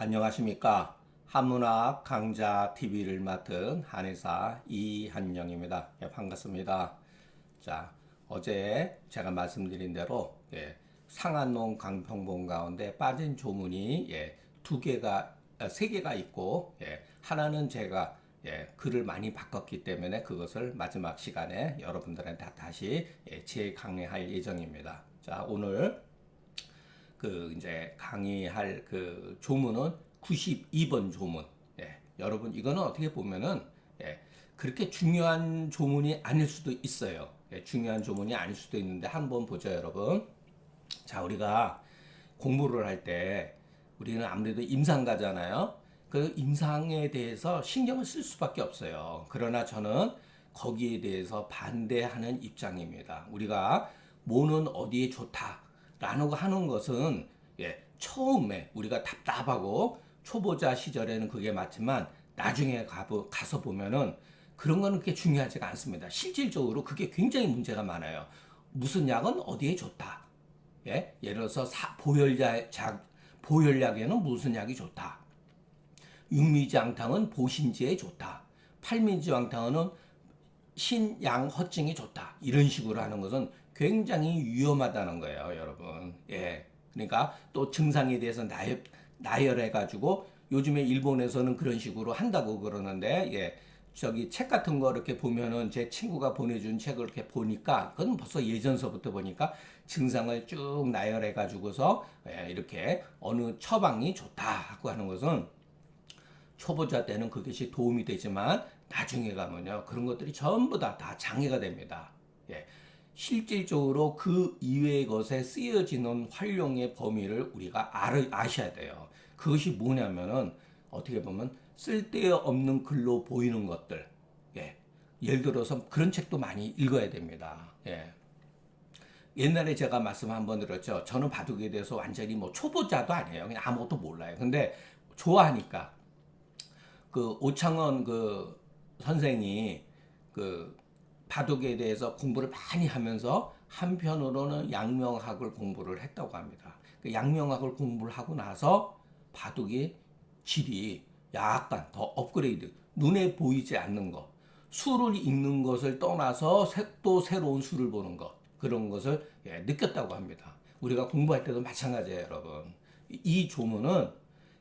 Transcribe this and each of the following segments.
안녕하십니까. 한문학 강좌 TV를 맡은 한의사 이한영입니다. 예, 반갑습니다. 자, 어제 제가 말씀드린 대로 상한농 강평본 가운데 빠진 조문이 두 개가 세 개가 있고 하나는 제가 글을 많이 바꿨기 때문에 그것을 마지막 시간에 여러분들한테 다시 재강의할 예정입니다. 자, 오늘 이제 강의할 그 조문은 92번 조문. 여러분 이거는 어떻게 보면은 그렇게 중요한 조문이 아닐 수도 있어요. 중요한 조문이 아닐 수도 있는데 한번 보죠, 여러분. 자, 우리가 공부를 할 때 우리는 아무래도 임상가잖아요. 그 임상에 대해서 신경을 쓸 수밖에 없어요. 그러나 저는 거기에 대해서 반대하는 입장입니다. 우리가 뭐는 어디에 좋다라는 거 하는 것은 처음에 우리가 답답하고 초보자 시절에는 그게 맞지만 나중에 가서 보면은 그런 거는 그렇게 중요하지가 않습니다. 실질적으로 그게 굉장히 문제가 많아요. 무슨 약은 어디에 좋다. 예를 들어서 보혈약에는 무슨 약이 좋다. 육미지황탕은 보신제에 좋다. 팔미지황탕은 신양허증이 좋다. 이런 식으로 하는 것은 굉장히 위험하다는 거예요, 여러분. 그러니까 또 증상에 대해서 나열해가지고 요즘에 일본에서는 그런 식으로 한다고 그러는데, 저기 책 같은 거 이렇게 보면은 제 친구가 보내준 책을 이렇게 보니까 그건 벌써 예전서부터 보니까 증상을 쭉 나열해가지고서 이렇게 어느 처방이 좋다 하고 하는 것은 초보자 때는 그것이 도움이 되지만 나중에 가면요 그런 것들이 전부 다 장애가 됩니다. 실질적으로 그 이외의 것에 쓰여지는 활용의 범위를 우리가 아셔야 돼요. 그것이 뭐냐면은 어떻게 보면 쓸데없는 글로 보이는 것들. 예를 들어서 그런 책도 많이 읽어야 됩니다. 옛날에 제가 말씀 한번 드렸죠. 저는 바둑에 대해서 완전히 뭐 초보자도 아니에요. 그냥 아무것도 몰라요. 근데 좋아하니까 그 오창원 그 선생이 그 바둑에 대해서 공부를 많이 하면서 한편으로는 양명학을 공부를 했다고 합니다. 그 양명학을 공부를 하고 나서 바둑이 질이 약간 더 업그레이드, 눈에 보이지 않는 것, 수를 읽는 것을 떠나서 또 새로운 수를 보는 것, 그런 것을 느꼈다고 합니다. 우리가 공부할 때도 마찬가지예요, 여러분. 이 조문은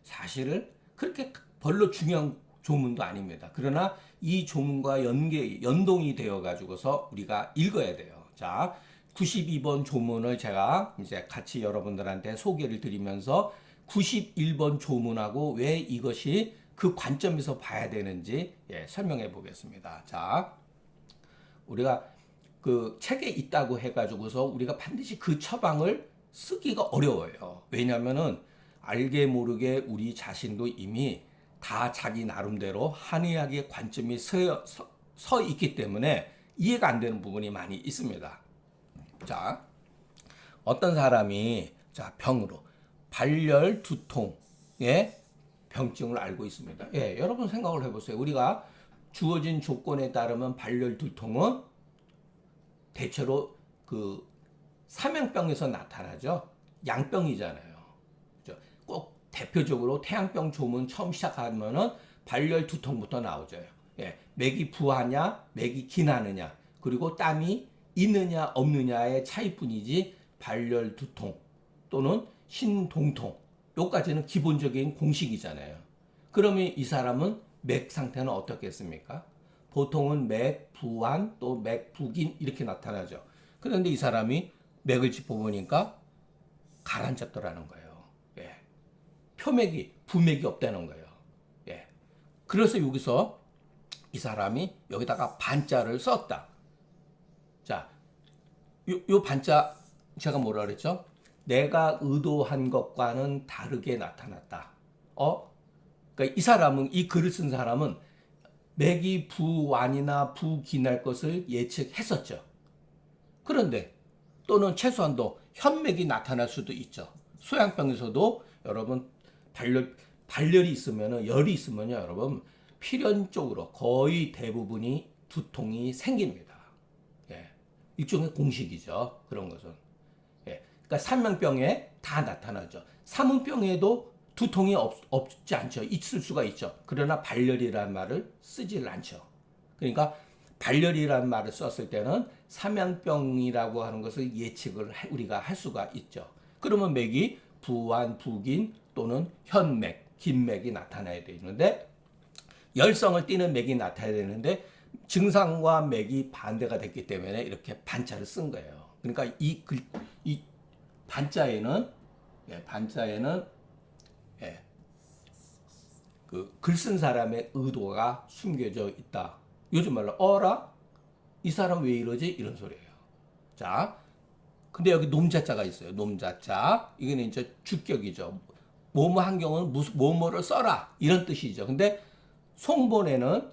사실은 그렇게 별로 중요한 조문도 아닙니다. 그러나 이 조문과 연동이 되어 가지고서 우리가 읽어야 돼요. 자, 92번 조문을 제가 이제 같이 여러분들한테 소개를 드리면서 91번 조문하고 왜 이것이 그 관점에서 봐야 되는지 설명해 보겠습니다. 자, 우리가 그 책에 있다고 해가지고서 우리가 반드시 그 처방을 쓰기가 어려워요. 왜냐면은 알게 모르게 우리 자신도 이미 다 자기 나름대로 한의학의 관점이 서 있기 때문에 이해가 안 되는 부분이 많이 있습니다. 자, 어떤 사람이 자 병으로 발열 두통의 병증을 알고 있습니다. 여러분 생각을 해보세요. 우리가 주어진 조건에 따르면 발열 두통은 대체로 그 삼양병에서 나타나죠. 양병이잖아요. 그죠? 꼭 대표적으로 태양병 조문 처음 시작하면은 발열 두통부터 나오죠. 맥이 부하냐, 맥이 기나느냐, 그리고 땀이 있느냐 없느냐의 차이뿐이지 발열 두통 또는 신동통 요까지는 기본적인 공식이잖아요. 그러면 이 사람은 맥 상태는 어떻겠습니까? 보통은 맥 부환 또 맥 부긴 이렇게 나타나죠. 그런데 이 사람이 맥을 짚어보니까 가라앉았더라는 거예요. 표맥이 부맥이 없다는 거예요. 그래서 여기서 이 사람이 여기다가 반자를 썼다. 자, 요 반자 제가 뭐라 그랬죠? 내가 의도한 것과는 다르게 나타났다. 그러니까 이 사람은 이 글을 쓴 사람은 맥이 부완이나 부기날 것을 예측했었죠. 그런데 또는 최소한도 현맥이 나타날 수도 있죠. 소양병에서도 여러분 발열이 있으면은 열이 있으면요, 여러분 필연적으로 거의 대부분이 두통이 생깁니다. 일종의 공식이죠. 그런 것은. 그러니까 삼양병에 다 나타나죠. 삼은병에도 두통이 없지 않죠. 있을 수가 있죠. 그러나 발열이라는 말을 쓰질 않죠. 그러니까 발열이라는 말을 썼을 때는 삼양병이라고 하는 것을 예측을 우리가 할 수가 있죠. 그러면 맥이 부완, 부긴 또는 현맥, 긴맥이 나타나야 되는데 열성을 띠는 맥이 나타나야 되는데 증상과 맥이 반대가 됐기 때문에 이렇게 반자를 쓴 거예요. 그러니까 이 반자에는 그 글 쓴 사람의 의도가 숨겨져 있다. 요즘 말로 어라? 이 사람 왜 이러지? 이런 소리예요. 자, 근데 여기 놈자자가 있어요. 놈자자. 이거는 이제 주격이죠. 뭐뭐 한 경우는 뭐뭐를 써라. 이런 뜻이죠. 근데 송본에는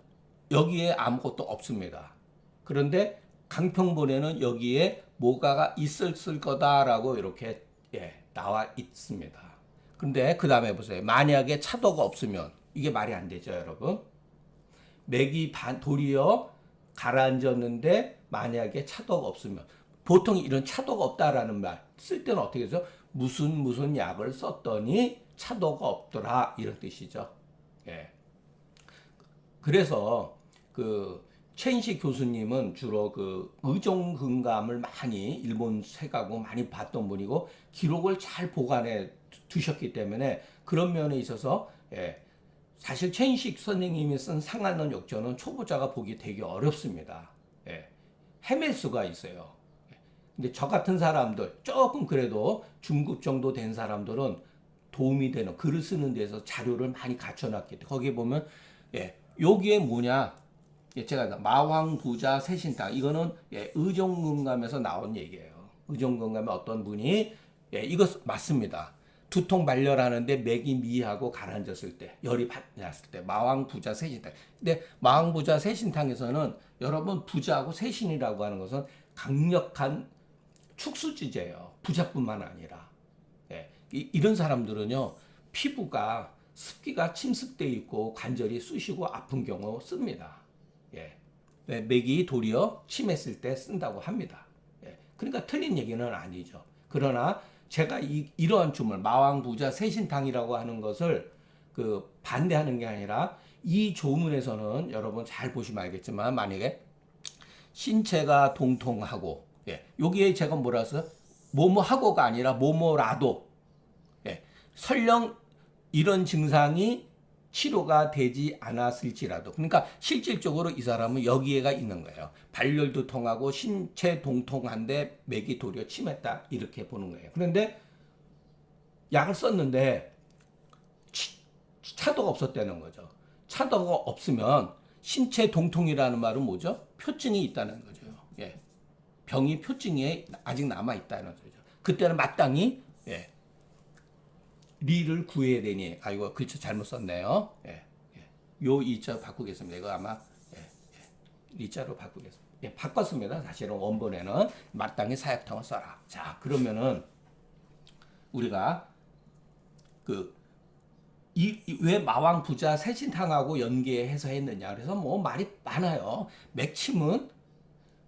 여기에 아무것도 없습니다. 그런데 강평본에는 여기에 뭐가가 있을 거다라고 이렇게 나와 있습니다. 근데 그 다음에 보세요. 만약에 차도가 없으면 이게 말이 안 되죠, 여러분. 맥이 도리어 가라앉았는데 만약에 차도가 없으면 보통 이런 차도가 없다라는 말 쓸 때는 어떻게 해서 무슨 약을 썼더니 차도가 없더라 이런 뜻이죠. 예. 그래서 그 최인식 교수님은 주로 그 의종근감을 많이 일본 세가고 많이 봤던 분이고 기록을 잘 보관해 두셨기 때문에 그런 면에 있어서 사실 최인식 선생님이 쓴 상한론 역전은 초보자가 보기 되게 어렵습니다. 헤맬 수가 있어요. 근데 저 같은 사람들 조금 그래도 중급 정도 된 사람들은 도움이 되는 글을 쓰는 데서 자료를 많이 갖춰놨기 때문에 거기에 보면 여기에 뭐냐 제가 마황부자 세신탕 이거는 의종근감에서 나온 얘기예요. 의종근감에 어떤 분이 이거 맞습니다. 두통 발열하는데 맥이 미하고 가라앉았을 때 열이 났을 때 마왕부자 세신탕. 근데 마왕부자 세신탕에서는 여러분 부자하고 세신이라고 하는 것은 강력한 축수지제예요. 부자뿐만 아니라 이런 사람들은요 피부가 습기가 침습돼 있고 관절이 쑤시고 아픈 경우 씁니다. 맥이 도리어 침했을 때 쓴다고 합니다. 그러니까 틀린 얘기는 아니죠. 그러나 제가 이러한 주문 마왕부자 세신탕이라고 하는 것을 그 반대하는 게 아니라 이 조문에서는 여러분 잘 보시면 알겠지만 만약에 신체가 동통하고 여기에 제가 뭐라 했어요? 뭐뭐하고가 아니라 뭐뭐라도 설령 이런 증상이 치료가 되지 않았을지라도 그러니까 실질적으로 이 사람은 여기에가 있는 거예요. 발열도 통하고 신체 동통한데 맥이 도리어 침했다 이렇게 보는 거예요. 그런데 약을 썼는데 차도가 없었다는 거죠. 차도가 없으면 신체 동통이라는 말은 뭐죠? 표증이 있다는 거죠. 병이 표증에 아직 남아 있다는 거죠. 그때는 마땅히 리를 구해야 되니 이거 글자 잘못 썼네요. 요 이자 바꾸겠습니다. 이거 아마 리자로 바꾸겠습니다. 바꿨습니다. 사실은 원본에는 마땅히 사약탕을 써라. 자 그러면은 우리가 왜 마왕부자 세신탕하고 연계해서 했느냐? 그래서 뭐 말이 많아요. 맥침은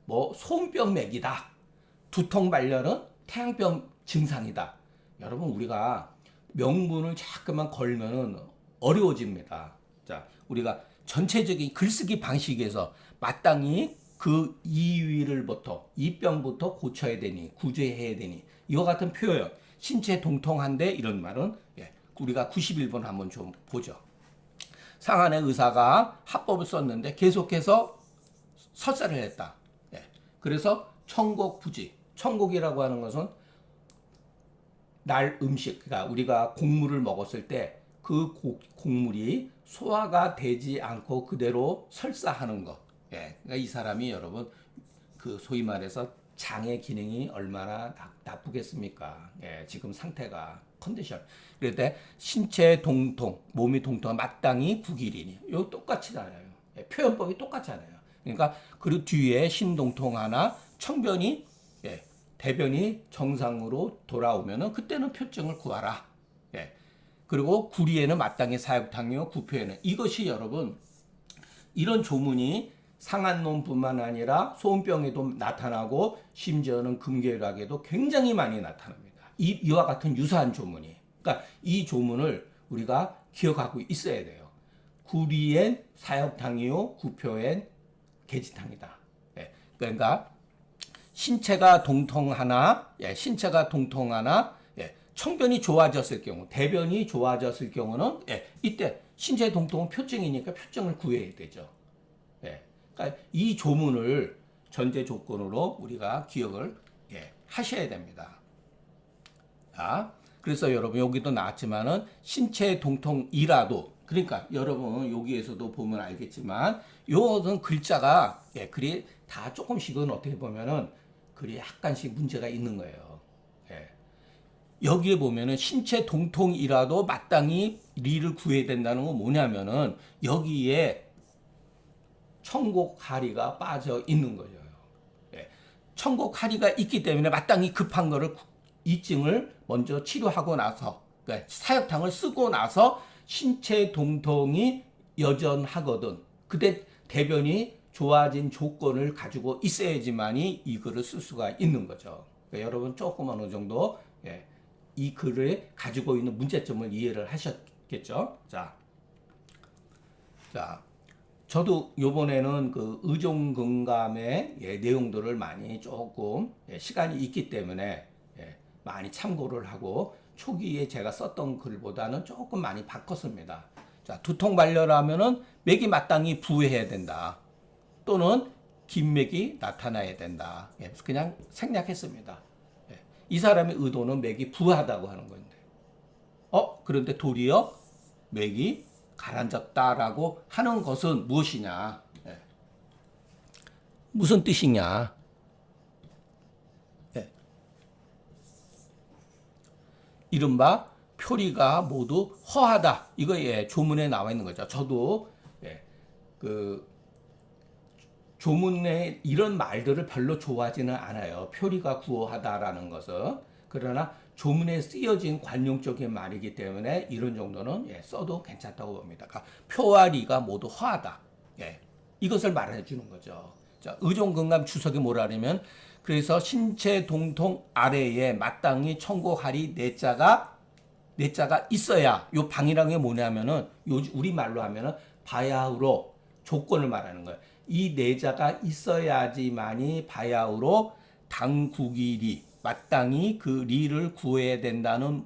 뭐 소음병 맥이다. 두통 발열은 태양병 증상이다. 여러분 우리가 명분을 자꾸만 걸면은 어려워집니다. 자, 우리가 전체적인 글쓰기 방식에서 마땅히 그 이병부터 고쳐야 되니, 구제해야 되니, 이와 같은 표현, 신체 동통한데 이런 말은 우리가 91번 한번 좀 보죠. 상한의 의사가 합법을 썼는데 계속해서 설사를 했다. 그래서 청곡부지, 청곡이라고 하는 것은 날 음식, 그러니까 우리가 곡물을 먹었을 때 그 곡물이 소화가 되지 않고 그대로 설사하는 것. 그러니까 이 사람이 여러분 그 소위 말해서 장의 기능이 얼마나 나쁘겠습니까? 지금 상태가 컨디션. 그럴 때 신체 동통, 몸이 동통 마땅히 9일이니. 이거 똑같이잖아요. 표현법이 똑같잖아요. 그러니까 그 뒤에 신동통 하나, 청변이 대변이 정상으로 돌아오면은 그때는 표증을 구하라. 그리고 구리에는 마땅히 사육탕이요, 구표에는 이것이 여러분 이런 조문이 상한론뿐만 아니라 소음병에도 나타나고 심지어는 금괴락에도 굉장히 많이 나타납니다. 이와 같은 유사한 조문이. 그러니까 이 조문을 우리가 기억하고 있어야 돼요. 구리엔 사역탕이요, 구표엔 계지탕이다. 예, 그러니까 신체가 동통하나, 신체가 동통하나, 청변이 좋아졌을 경우, 대변이 좋아졌을 경우는 이때 신체 동통은 표증이니까 표증을 구해야 되죠. 그러니까 이 조문을 전제 조건으로 우리가 기억을 하셔야 됩니다. 자, 그래서 여러분 여기도 나왔지만은 신체 동통이라도, 그러니까 여러분 여기에서도 보면 알겠지만 요것은 글자가 글이 다 조금씩은 어떻게 보면은 글이 약간씩 문제가 있는 거예요. 여기에 보면은 신체 동통이라도 마땅히 리를 구해야 된다는 건 뭐냐면은 여기에 청곡하리가 빠져 있는 거죠. 청곡하리가 있기 때문에 마땅히 급한 거를 이증을 먼저 치료하고 나서, 그러니까 사역탕을 쓰고 나서 신체 동통이 여전하거든. 그때 대변이 좋아진 조건을 가지고 있어야지만이 이 글을 쓸 수가 있는 거죠. 그러니까 여러분 조금 어느 정도 이 글을 가지고 있는 문제점을 이해를 하셨겠죠. 자, 저도 요번에는 그 의종근감의 내용들을 많이 조금 시간이 있기 때문에 많이 참고를 하고 초기에 제가 썼던 글보다는 조금 많이 바꿨습니다. 자, 두통 발열하면은 맥이 마땅히 부해야 된다. 또는 긴맥이 나타나야 된다. 그냥 생략했습니다. 이 사람의 의도는 맥이 부하다고 하는 건데, 그런데 도리어 맥이 가라앉았다라고 하는 것은 무엇이냐? 무슨 뜻이냐? 이른바 표리가 모두 허하다. 이거 조문에 나와 있는 거죠. 저도 그 조문에 이런 말들을 별로 좋아하지는 않아요. 표리가 구호하다라는 것은. 그러나 조문에 쓰여진 관용적인 말이기 때문에 이런 정도는 써도 괜찮다고 봅니다. 그러니까 표와 리가 모두 허하다. 이것을 말해 주는 거죠. 자, 의종근감 주석이 뭐라 하냐면, 그래서 신체 동통 아래에 마땅히 청곡하리 내자가 있어야, 요 방이라는 게 뭐냐면은 우리 말로 하면은 바야흐로 조건을 말하는 거예요. 이 내자가 있어야지만이 바야흐로 당국이리, 마땅히 그 리를 구해야 된다는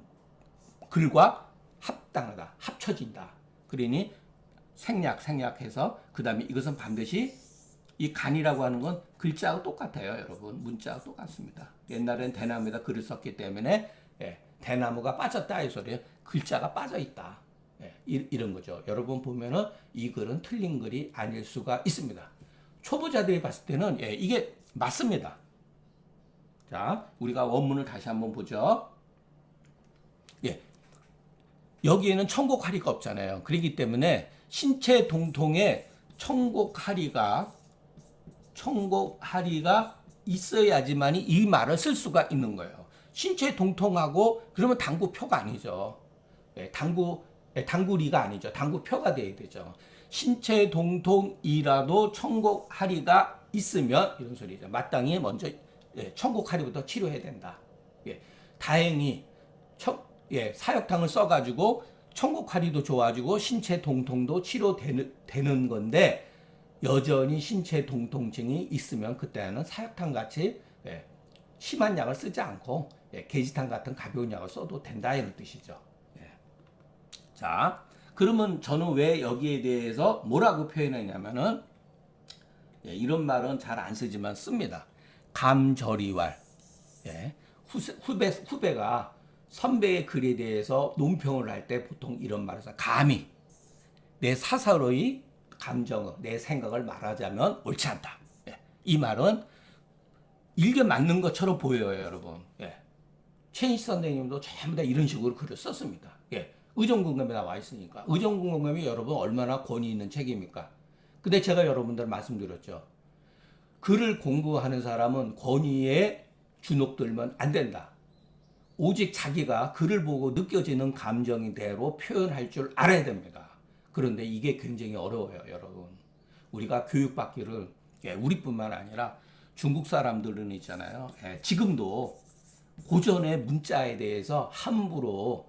글과 합당하다, 합쳐진다. 그러니 생략해서 그 다음에 이것은 반드시 이 간이라고 하는 건 글자하고 똑같아요, 여러분. 문자하고 똑같습니다. 옛날엔 대나무에다 글을 썼기 때문에 대나무가 빠졌다 이 소리예요. 글자가 빠져 있다. 이런 거죠. 여러분 보면은 이 글은 틀린 글이 아닐 수가 있습니다. 초보자들이 봤을 때는 이게 맞습니다. 자, 우리가 원문을 다시 한번 보죠. 여기에는 청곡하리가 없잖아요. 그렇기 때문에 신체 동통에 청곡하리가 있어야지만이 이 말을 쓸 수가 있는 거예요. 신체 동통하고 그러면 당구표가 아니죠. 당구리가 아니죠. 당구표가 돼야 되죠. 신체 동통이라도 청곡하리가 있으면 이런 소리죠. 마땅히 먼저 청곡하리부터 치료해야 된다. 다행히 사역탕을 써가지고 청곡하리도 좋아지고 신체 동통도 치료되는 건데, 여전히 신체 동통증이 있으면 그때는 사역탕 같이 심한 약을 쓰지 않고 계지탕 같은 가벼운 약을 써도 된다 이런 뜻이죠. 자, 그러면 저는 왜 여기에 대해서 뭐라고 표현했냐면은 이런 말은 잘 안 쓰지만 씁니다. 감저리왈. 후배가 선배의 글에 대해서 논평을 할 때 보통 이런 말을 써요. 감히 내 사설의 감정을, 내 생각을 말하자면 옳지 않다. 이 말은 일개 맞는 것처럼 보여요, 여러분. 최인식 선생님도 전부 다 이런 식으로 글을 썼습니다. 의정근감에 나와 있으니까. 의정근감이 여러분 얼마나 권위 있는 책입니까? 근데 제가 여러분들 말씀드렸죠. 글을 공부하는 사람은 권위에 주눅들면 안 된다. 오직 자기가 글을 보고 느껴지는 감정대로 표현할 줄 알아야 됩니다. 그런데 이게 굉장히 어려워요, 여러분. 우리가 교육받기를, 우리뿐만 아니라 중국 사람들은 있잖아요. 지금도 고전의 문자에 대해서 함부로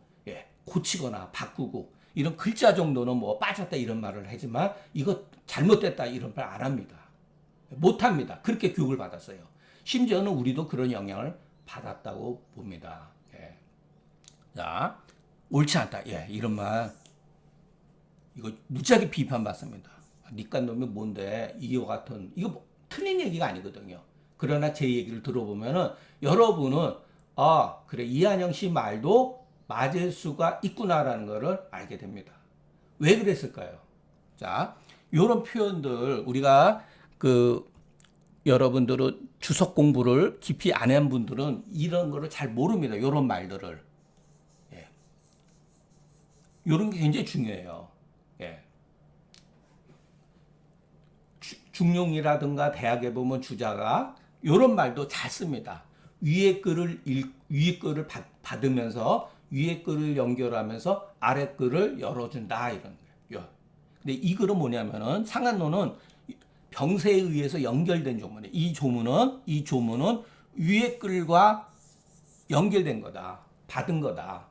고치거나 바꾸고 이런 글자 정도는 뭐 빠졌다 이런 말을 하지만 이거 잘못됐다 이런 말 안 합니다. 못 합니다. 그렇게 교육을 받았어요. 심지어는 우리도 그런 영향을 받았다고 봅니다. 예. 자, 옳지 않다. 예, 이런 말 이거 무지하게 비판받습니다. 니깐 놈이 뭔데 이거 같은 이거 뭐, 틀린 얘기가 아니거든요. 그러나 제 얘기를 들어보면은 여러분은 아 그래 이한영 씨 말도 맞을 수가 있구나라는 것을 알게 됩니다. 왜 그랬을까요? 자, 요런 표현들 우리가 그 여러분들은 주석 공부를 깊이 안 한 분들은 이런 거를 잘 모릅니다. 요런 말들을. 예. 요런 게 굉장히 중요해요. 예. 중용이라든가 대학에 보면 주자가 요런 말도 잘 씁니다. 위에 거를 받으면서 위에 거를 연결하면서 아래 거를 열어준다 이런 거예요. 근데 이 글은 뭐냐면은 상한론은 병세에 의해서 연결된 조문이에요. 이 조문은 위에 글과 연결된 거다. 받은 거다.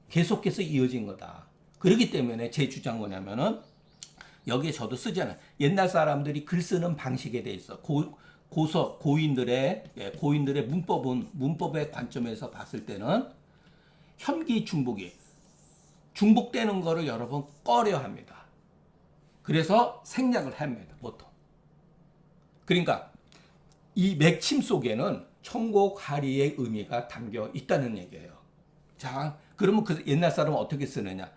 계속해서 이어진 거다. 그렇기 때문에 제 주장 뭐냐면은 여기에 저도 쓰잖아요. 옛날 사람들이 글 쓰는 방식에 대해서 고인들의 문법의 관점에서 봤을 때는 현기 중복되는 거를 여러분 꺼려 합니다. 그래서 생략을 합니다. 보통. 그러니까 이 맥침 속에는 천곡하리의 의미가 담겨 있다는 얘기예요. 자, 그러면 그 옛날 사람은 어떻게 쓰느냐?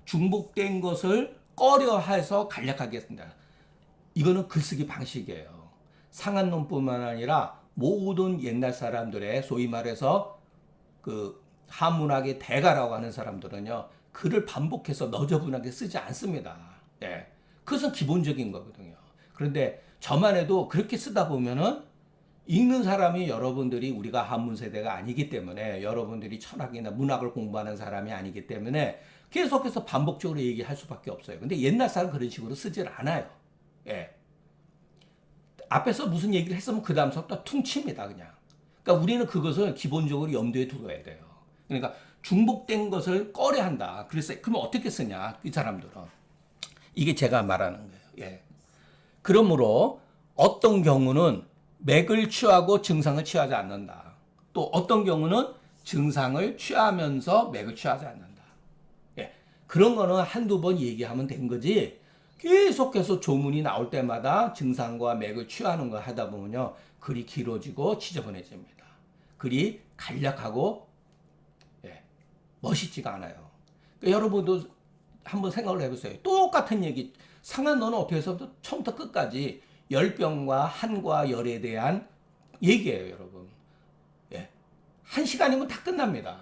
중복된 것을 꺼려해서 간략하게 쓴다. 이거는 글쓰기 방식이에요. 상한론뿐만 아니라 모든 옛날 사람들의 소위 말해서 그 한문학의 대가라고 하는 사람들은요 글을 반복해서 너저분하게 쓰지 않습니다. 예, 그것은 기본적인 거거든요. 그런데 저만 해도 그렇게 쓰다 보면은 읽는 사람이 여러분들이 우리가 한문 세대가 아니기 때문에 여러분들이 철학이나 문학을 공부하는 사람이 아니기 때문에 계속해서 반복적으로 얘기할 수밖에 없어요. 근데 옛날 사람 그런 식으로 쓰질 않아요. 예. 앞에서 무슨 얘기를 했으면 그 다음부터 퉁칩니다, 그냥. 그러니까 우리는 그것을 기본적으로 염두에 두어야 돼요. 그러니까 중복된 것을 꺼려 한다. 그래서 그러면 어떻게 쓰냐, 이 사람들은. 이게 제가 말하는 거예요. 예. 그러므로 어떤 경우는 맥을 취하고 증상을 취하지 않는다. 또 어떤 경우는 증상을 취하면서 맥을 취하지 않는다. 예. 그런 거는 한두 번 얘기하면 된 거지. 계속해서 조문이 나올 때마다 증상과 맥을 취하는 거 하다 보면요. 글이 길어지고 지저분해집니다. 글이 간략하고 예, 멋있지가 않아요. 그러니까 여러분도 한번 생각을 해보세요. 똑같은 얘기. 상한론은 어떻게 해서 처음부터 끝까지 열병과 한과 열에 대한 얘기예요, 여러분. 예. 1시간이면 다 끝납니다.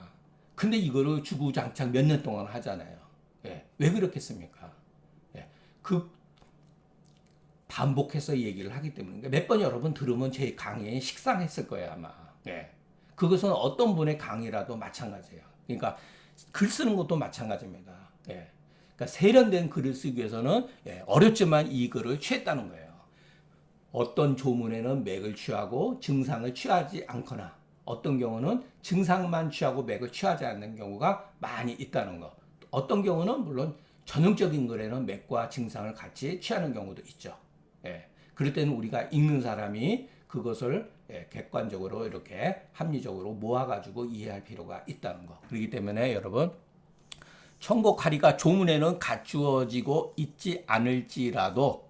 근데 이거를 주구장창 몇 년 동안 하잖아요. 예. 왜 그렇겠습니까? 예. 그 반복해서 얘기를 하기 때문에 몇 번 여러분 들으면 제 강의에 식상했을 거예요, 아마. 예. 그것은 어떤 분의 강의라도 마찬가지예요. 그러니까 글 쓰는 것도 마찬가지입니다. 예. 그러니까 세련된 글을 쓰기 위해서는 예, 어렵지만 이 글을 취했다는 거예요. 어떤 조문에는 맥을 취하고 증상을 취하지 않거나 어떤 경우는 증상만 취하고 맥을 취하지 않는 경우가 많이 있다는 거. 어떤 경우는 물론 전형적인 글에는 맥과 증상을 같이 취하는 경우도 있죠. 예. 그럴 때는 우리가 읽는 사람이 그것을 예, 객관적으로 이렇게 합리적으로 모아가지고 이해할 필요가 있다는 거. 그렇기 때문에 여러분 천곡하리가 조문에는 갖추어지고 있지 않을지라도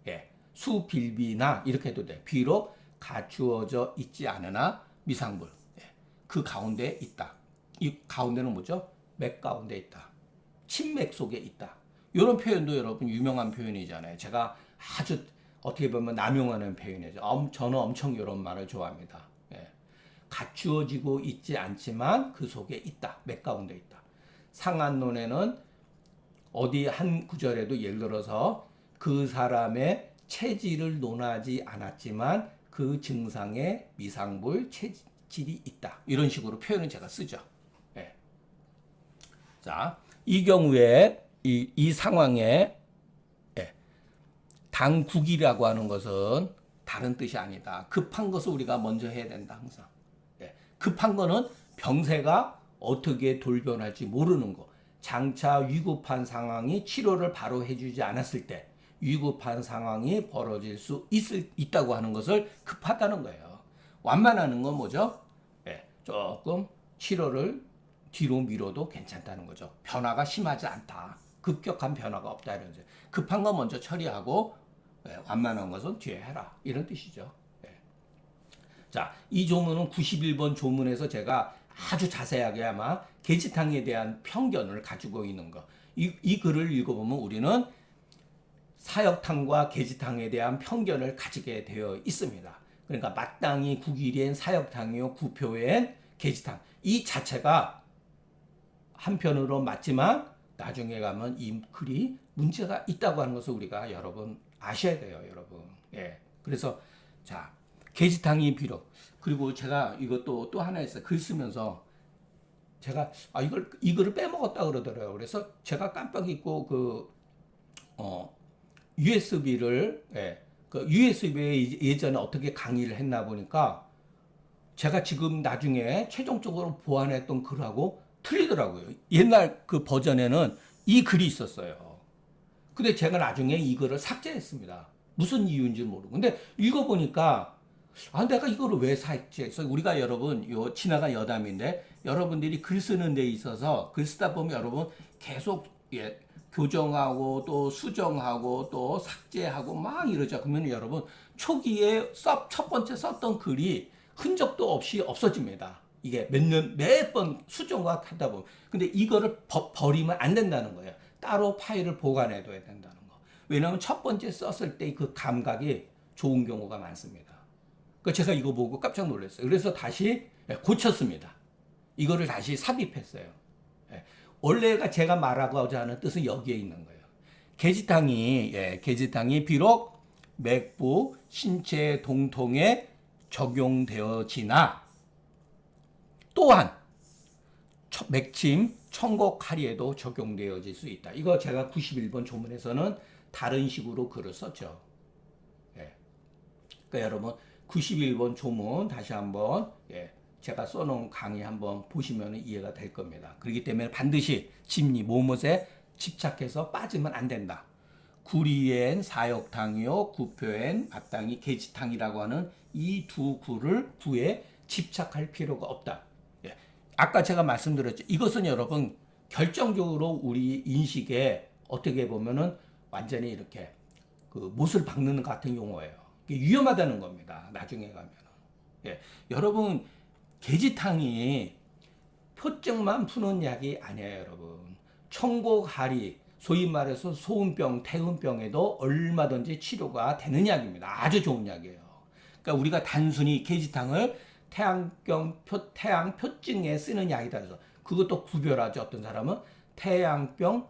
예, 수빌비나 이렇게 해도 돼. 비록 갖추어져 있지 않으나 미상불 예, 그 가운데 있다. 이 가운데는 뭐죠? 맥 가운데 있다. 침맥 속에 있다. 이런 표현도 여러분 유명한 표현이잖아요. 제가 아주 어떻게 보면 남용하는 표현이죠. 저는 엄청 이런 말을 좋아합니다. 예. 갖추어지고 있지 않지만 그 속에 있다. 맥 가운데 있다. 상한론에는 어디 한 구절에도 예를 들어서 그 사람의 체질을 논하지 않았지만 그 증상에 미상불 체질이 있다. 이런 식으로 표현을 제가 쓰죠. 예. 자, 이 경우에 이 상황에 예, 당국이라고 하는 것은 다른 뜻이 아니다. 급한 것을 우리가 먼저 해야 된다. 항상. 예. 급한 거는 병세가 어떻게 돌변할지 모르는 거. 장차 위급한 상황이 치료를 바로 해주지 않았을 때 위급한 상황이 벌어질 수 있다고 하는 것을 급하다는 거예요. 완만하는 건 뭐죠? 예, 조금 치료를 뒤로 미뤄도 괜찮다는 거죠. 변화가 심하지 않다. 급격한 변화가 없다 이런 거죠. 급한 거 먼저 처리하고 완만한 것은 뒤에 해라 이런 뜻이죠. 자, 이 조문은 91번 조문에서 제가 아주 자세하게 아마 계지탕에 대한 편견을 가지고 있는 거. 이 글을 읽어보면 우리는 사역탕과 계지탕에 대한 편견을 가지게 되어 있습니다. 그러니까 마땅히 국일엔 사역탕이요 구표엔 계지탕. 이 자체가 한편으로 맞지만 나중에 가면 이 글이 문제가 있다고 하는 것을 우리가 여러분 아셔야 돼요, 여러분. 예. 그래서 자, 계지탕이 비록 그리고 제가 이것도 또 하나 있어요. 글 쓰면서 제가 이거를 빼먹었다 그러더라고요. 그래서 제가 깜빡 잊고 USB를 그 USB에 예전에 어떻게 강의를 했나 보니까 제가 지금 나중에 최종적으로 보완했던 글하고 틀리더라고요. 옛날 그 버전에는 이 글이 있었어요. 근데 제가 나중에 이거를 삭제했습니다. 무슨 이유인지 모르고. 근데 읽어보니까 내가 이거를 왜 삭제했어? 우리가 여러분 지나간 여담인데 여러분들이 글 쓰는 데 있어서 글 쓰다 보면 여러분 계속 교정하고 또 수정하고 또 삭제하고 막 이러죠. 그러면 여러분 초기에 첫 번째 썼던 글이 흔적도 없이 없어집니다. 이게 매번 수정과 하다 보면. 근데 이거를 버리면 안 된다는 거예요. 따로 파일을 보관해둬야 된다는 거. 왜냐하면 첫 번째 썼을 때 그 감각이 좋은 경우가 많습니다. 그러니까 제가 이거 보고 깜짝 놀랐어요. 그래서 다시 고쳤습니다. 이거를 다시 삽입했어요. 원래가 제가 말하고자 하는 뜻은 여기에 있는 거예요. 계지탕이 비록 맥부 신체 동통에 적용되어지나 또한 맥침 청곡하리에도 적용되어질 수 있다. 이거 제가 91번 조문에서는 다른 식으로 글을 썼죠. 그러니까 여러분 91번 조문 다시 한번 제가 써놓은 강의 한번 보시면 이해가 될 겁니다. 그렇기 때문에 반드시 진리 무엇에 집착해서 빠지면 안 된다. 구리엔 사역탕이요 구표엔 마땅히 계지탕이라고 하는 이 두 구에 집착할 필요가 없다. 아까 제가 말씀드렸죠. 이것은 여러분 결정적으로 우리 인식에 어떻게 보면은 완전히 이렇게 그 못을 박는 것 같은 용어예요. 위험하다는 겁니다. 나중에 가면은. 여러분 계지탕이 표증만 푸는 약이 아니에요, 여러분. 청곡하리, 소위 말해서 소음병, 태음병에도 얼마든지 치료가 되는 약입니다. 아주 좋은 약이에요. 그러니까 우리가 단순히 계지탕을 태양 표증에 쓰는 약이다 해서 그것도 구별하죠. 어떤 사람은 태양병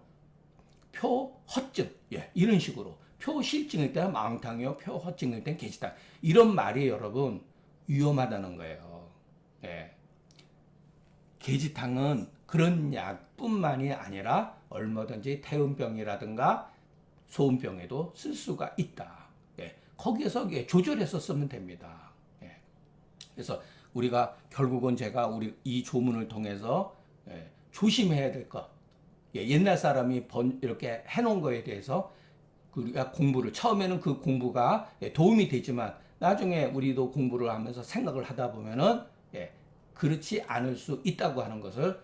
표허증 이런 식으로 표실증일 때는 망탕이요 표허증일 때는 계지탕 이런 말이 여러분 위험하다는 거예요. 계지탕은 그런 약뿐만이 아니라 얼마든지 태음병이라든가 소음병에도 쓸 수가 있다. 거기에서 조절해서 쓰면 됩니다. 그래서 우리가 결국은 제가 우리 이 조문을 통해서 조심해야 될 것. 옛날 사람이 이렇게 해놓은 거에 대해서 우리가 공부를 처음에는 그 공부가 도움이 되지만 나중에 우리도 공부를 하면서 생각을 하다 보면은 그렇지 않을 수 있다고 하는 것을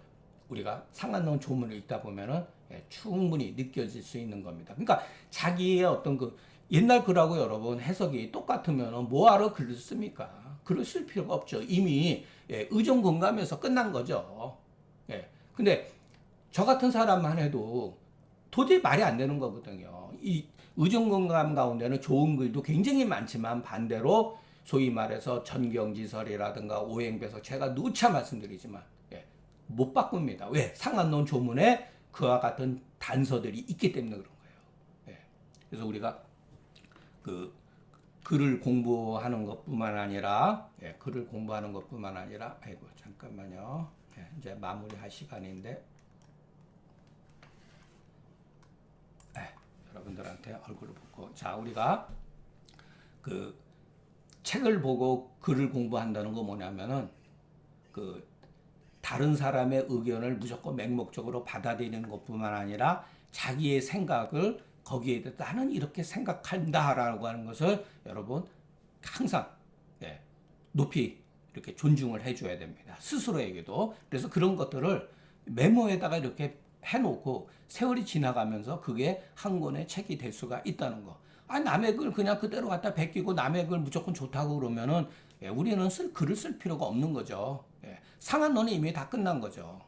우리가 상한론 조문을 읽다 보면은 충분히 느껴질 수 있는 겁니다. 그러니까 자기의 어떤 그 옛날 글하고 여러분 해석이 똑같으면 뭐하러 글을 씁니까? 글을 쓸 필요가 없죠. 이미 의존공감에서 끝난 거죠. 근데 저 같은 사람만 해도 도저히 말이 안 되는 거거든요. 이 의존공감 가운데는 좋은 글도 굉장히 많지만 반대로 소위 말해서 전경지설이라든가 오행배석 제가 누차 말씀드리지만 못 바꿉니다. 왜? 상한론 조문에 그와 같은 단서들이 있기 때문에 그런 거예요. 그래서 우리가 그 글을 공부하는 것뿐만 아니라 아이고 잠깐만요. 이제 마무리할 시간인데 여러분들한테 얼굴을 보고 자 우리가 그 책을 보고 글을 공부한다는 거 뭐냐면은 그 다른 사람의 의견을 무조건 맹목적으로 받아들이는 것뿐만 아니라 자기의 생각을 거기에 대해서 나는 이렇게 생각한다라고 하는 것을 여러분 항상 예, 높이 이렇게 존중을 해줘야 됩니다. 스스로에게도. 그래서 그런 것들을 메모에다가 이렇게 해놓고 세월이 지나가면서 그게 한 권의 책이 될 수가 있다는 거. 아니 남의 글 그냥 그대로 갖다 베끼고 남의 글 무조건 좋다고 그러면은 예, 우리는 글을 쓸 필요가 없는 거죠. 예, 상한론이 이미 다 끝난 거죠.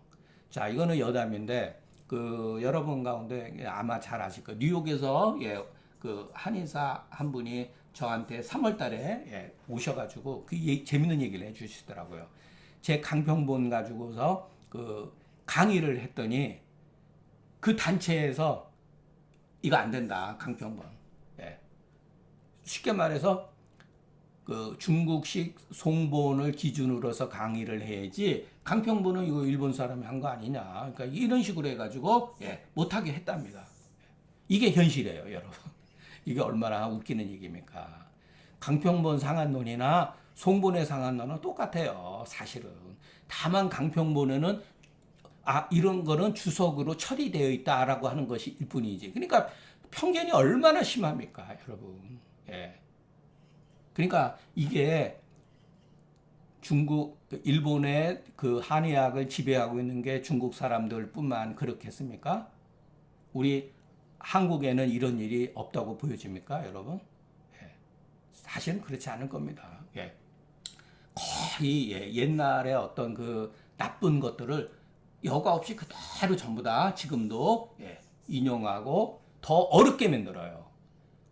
자, 이거는 여담인데 그 여러분 가운데 아마 잘 아실 거예요. 뉴욕에서 예, 그 한의사 한 분이 저한테 3월 달에 예, 오셔가지고 그 재밌는 얘기를 해주시더라고요. 제 강평본 가지고서 그 강의를 했더니 그 단체에서 이거 안 된다, 강평본. 예. 쉽게 말해서 그 중국식 송본을 기준으로 해서 강의를 해야지 강평본은 이거 일본 사람이 한 거 아니냐. 그러니까 이런 식으로 해가지고 예, 못하게 했답니다. 이게 현실이에요, 여러분. 이게 얼마나 웃기는 얘기입니까? 강평본 상한론이나 송본의 상한론은 똑같아요, 사실은. 다만 강평본에는 이런 거는 주석으로 처리되어 있다라고 하는 것이 일 뿐이지. 그러니까 편견이 얼마나 심합니까, 여러분. 예. 그러니까 이게 중국, 일본의 그 한의학을 지배하고 있는 게 중국 사람들뿐만 그렇겠습니까? 우리 한국에는 이런 일이 없다고 보여집니까, 여러분? 예. 사실은 그렇지 않을 겁니다. 예. 거의 예, 옛날에 어떤 그 나쁜 것들을 여과 없이 그대로 전부 다 지금도 예, 인용하고 더 어렵게 만들어요.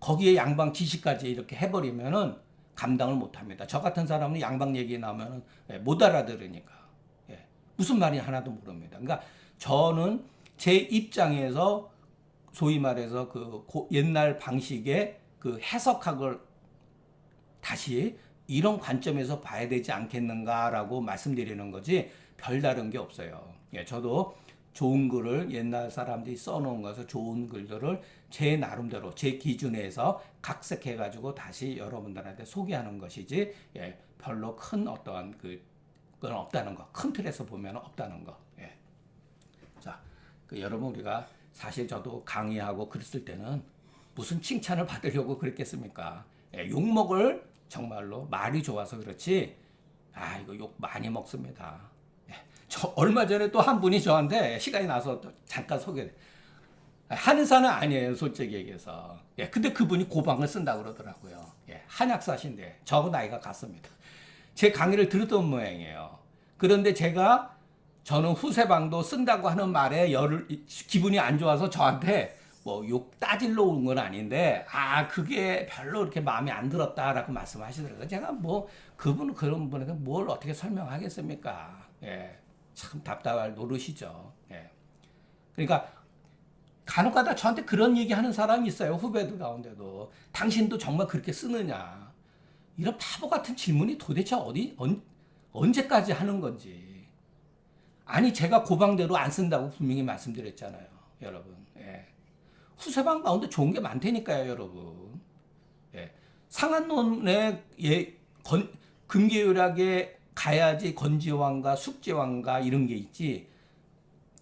거기에 양방 지식까지 이렇게 해버리면은 감당을 못합니다. 저 같은 사람은 양방 얘기 나오면은 예, 못 알아들으니까 예, 무슨 말이 하나도 모릅니다. 그러니까 저는 제 입장에서 소위 말해서 그 옛날 방식의 그 해석학을 다시 이런 관점에서 봐야 되지 않겠는가라고 말씀드리는 거지 별다른 게 없어요. 예, 저도 좋은 글을 옛날 사람들이 써놓은 것을 좋은 글들을 제 나름대로 제 기준에서 각색해가지고 다시 여러분들한테 소개하는 것이지 예, 별로 큰 어떠한 그건 없다는 거. 큰 틀에서 보면 없다는 거. 예. 자, 여러분 우리가 사실 저도 강의하고 글 쓸 때는 무슨 칭찬을 받으려고 그랬겠습니까? 예, 욕먹을 정말로 말이 좋아서 그렇지 이거 욕 많이 먹습니다. 예, 저 얼마 전에 또 한 분이 저한테 시간이 나서 또 잠깐 소개 한의사는 아니에요, 솔직히 얘기해서. 예, 근데 그분이 고방을 쓴다고 그러더라고요. 예, 한약사신데 저하고 나이가 같습니다. 제 강의를 들었던 모양이에요. 그런데 저는 후세방도 쓴다고 하는 말에 기분이 안 좋아서 저한테 뭐 욕 따질러 온 건 아닌데 그게 별로 이렇게 마음에 안 들었다라고 말씀하시더라고요. 제가 뭐 그분은 그런 분에게 뭘 어떻게 설명하겠습니까? 예, 참 답답할 노릇이죠. 예. 그러니까 간혹가다 저한테 그런 얘기하는 사람이 있어요. 후배들 가운데도 당신도 정말 그렇게 쓰느냐? 이런 바보 같은 질문이 도대체 언제까지 하는 건지. 아니 제가 고방대로 안 쓴다고 분명히 말씀드렸잖아요, 여러분. 예. 후세방 가운데 좋은 게 많다니까요, 여러분. 예. 상한론에 금계율학에 가야지 건지왕과 숙지왕과 이런 게 있지.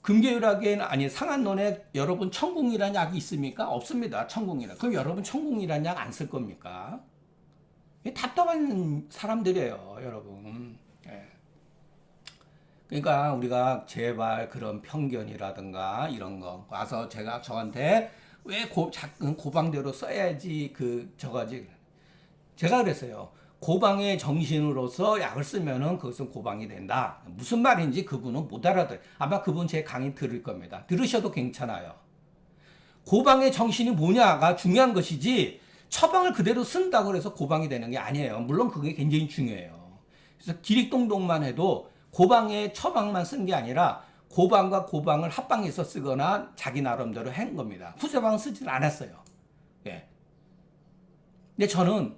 금계율학에는 아니 상한론에 여러분 천궁이라는 약이 있습니까? 없습니다. 천궁이라. 그럼 여러분 천궁이라는 약 안 쓸 겁니까? 답답한 사람들이에요, 여러분. 예. 그러니까 우리가 제발 그런 편견이라든가 이런 거 와서 저한테 왜 고방대로 써야지 저거지. 제가 그랬어요. 고방의 정신으로서 약을 쓰면은 그것은 고방이 된다. 무슨 말인지 그분은 못 알아들어요. 아마 그분 제 강의 들을 겁니다. 들으셔도 괜찮아요. 고방의 정신이 뭐냐가 중요한 것이지 처방을 그대로 쓴다고 해서 고방이 되는 게 아니에요. 물론 그게 굉장히 중요해요. 그래서 기릭동동만 해도 고방의 처방만 쓴 게 아니라 고방과 고방을 합방해서 쓰거나 자기 나름대로 한 겁니다. 후세방은 쓰지는 않았어요. 예. 근데 저는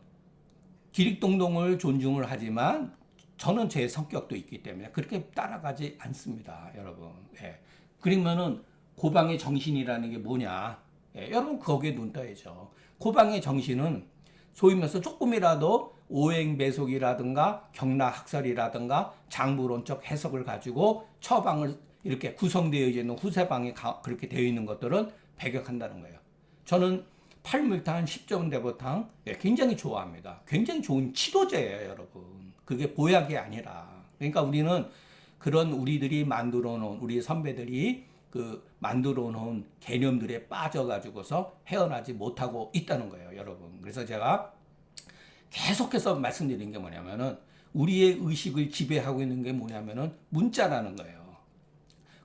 기릭동동을 존중을 하지만 저는 제 성격도 있기 때문에 그렇게 따라가지 않습니다, 여러분. 예. 그러면은 고방의 정신이라는 게 뭐냐? 예. 여러분 거기에 눈 떠야죠. 고방의 정신은 소위 말해서 조금이라도 오행 매속이라든가 경락학설이라든가 장부론적 해석을 가지고 처방을 이렇게 구성되어 있는 후세방이 그렇게 되어 있는 것들은 배격한다는 거예요. 저는 팔물탕, 십전대보탕 굉장히 좋아합니다. 굉장히 좋은 치료제예요, 여러분. 그게 보약이 아니라. 그러니까 우리는 그런 우리들이 만들어 놓은 우리 선배들이 그 만들어 놓은 개념들에 빠져가지고서 헤어나지 못하고 있다는 거예요, 여러분. 그래서 제가 계속해서 말씀드린 게 뭐냐면은 우리의 의식을 지배하고 있는 게 뭐냐면은 문자라는 거예요.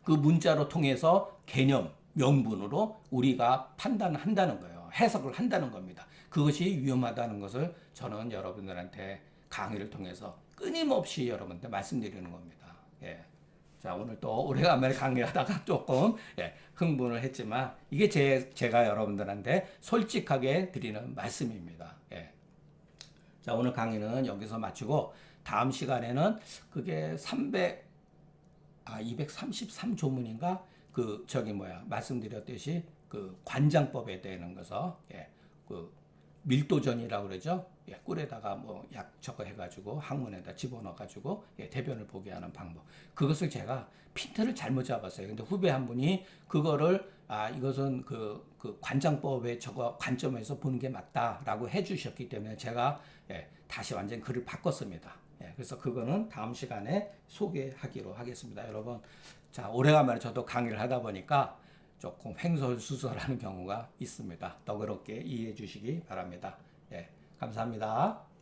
그 문자로 통해서 개념, 명분으로 우리가 판단한다는 거예요. 해석을 한다는 겁니다. 그것이 위험하다는 것을 저는 여러분들한테 강의를 통해서 끊임없이 여러분한테 말씀드리는 겁니다. 예. 자, 오늘 또 오래간만에 강의하다가 조금 흥분을 했지만 이게 제가 여러분들한테 솔직하게 드리는 말씀입니다. 예. 자, 오늘 강의는 여기서 마치고 다음 시간에는 그게 233조문인가? 말씀드렸듯이 그 관장법에 대한 것서 그 밀도전이라고 그러죠. 꿀에다가 뭐 약 저거 해가지고 항문에다 집어넣어가지고 대변을 보게 하는 방법. 그것을 제가 핀트를 잘못 잡았어요. 근데 후배 한 분이 그거를 이것은 그 관장법의 저거 관점에서 보는 게 맞다라고 해주셨기 때문에 제가 다시 완전 글을 바꿨습니다. 그래서 그거는 다음 시간에 소개하기로 하겠습니다. 여러분, 자, 오래간만에 저도 강의를 하다 보니까 조금 횡설수설하는 경우가 있습니다. 너그럽게 이해해 주시기 바랍니다. 감사합니다.